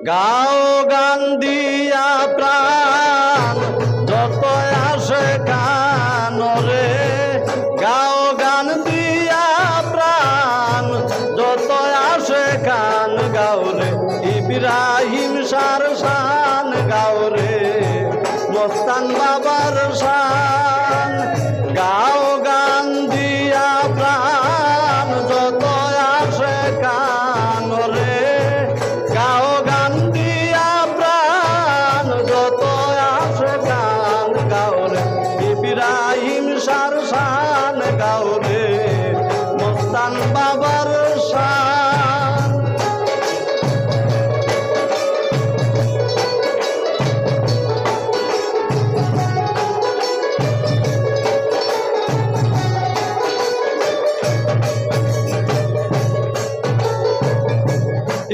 গাও গান দিয়া প্রাণ যত আসে কানরে, গাও গান দিয়া প্রাণ যত আসে কান গাওরে, ইব্রাহিম সার শান গাওরে, মস্তান বাবার শান। গাও গান দিয়া প্রাণ যত আসে কানরে, গাও গান দিয়া প্রাণ যত আসে কান গাওরে, ইব্রাহিম সার শান গাওরে, মস্তান বাবার শান।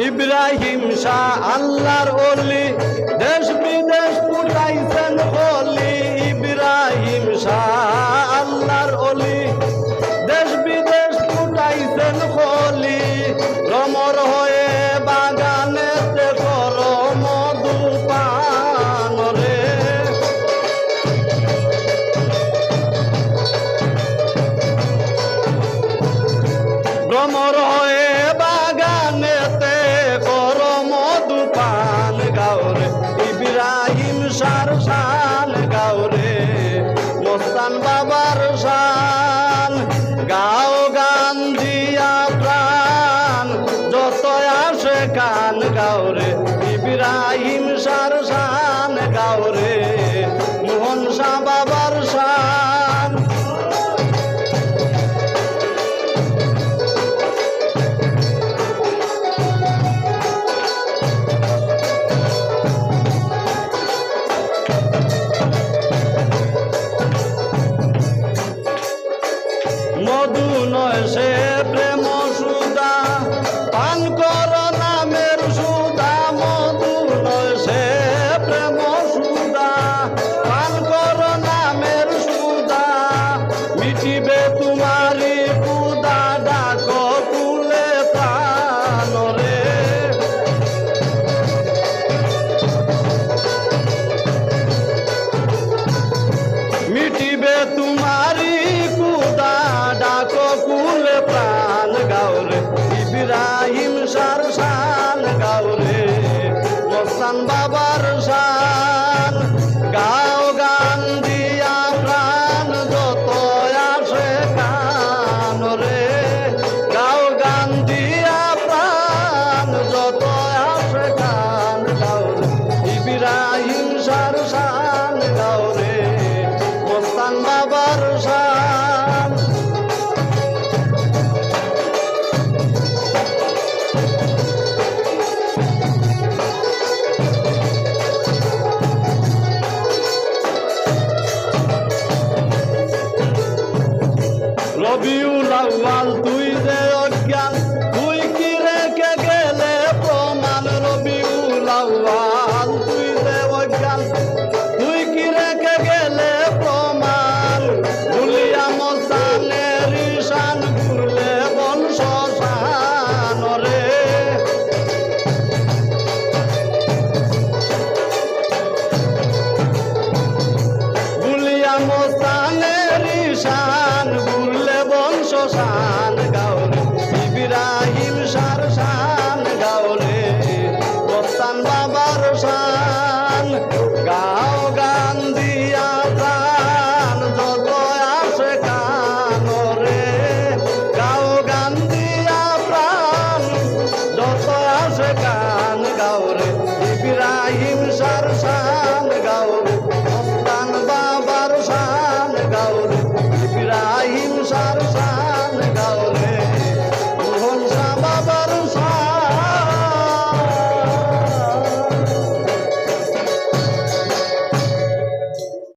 ইব্রাহিম শাহ আল্লাহর ওলি, দেশ বিদেশ পুরাইছেন হলি। ইব্রাহিম শাহ আল্লাহর ওলি, দেশ বিদেশ পুরাইছেন হলি। রমর হয়ে বাগানেতে কর মধু পান রে, ভ্রমর হয়ে বাগানেতে কর মধু পান গাওরে, ইব্রাহিম সার শান গাওরে, মস্তান বাবার শান। গাও গান দিয়া প্রাণ যত আসে কান গাওরে, ইব্রাহিম সার শান গাওরে, মোহন শাহ বাবার শান। মধু নয় সে প্রেম সুদা, পান কর নামের সুদা। মধু নয় সে প্রেম সুদা, পান কর নামের সুদা। মিটিবে তোমারি কুদা, ডাক কুলে প্রাণ রে, মিটিবে তোমারি কুদা, ডাক কুলে প্রাণ গাওরে, ইব্রাহিম সার শান গাওরে, মস্তান বাবা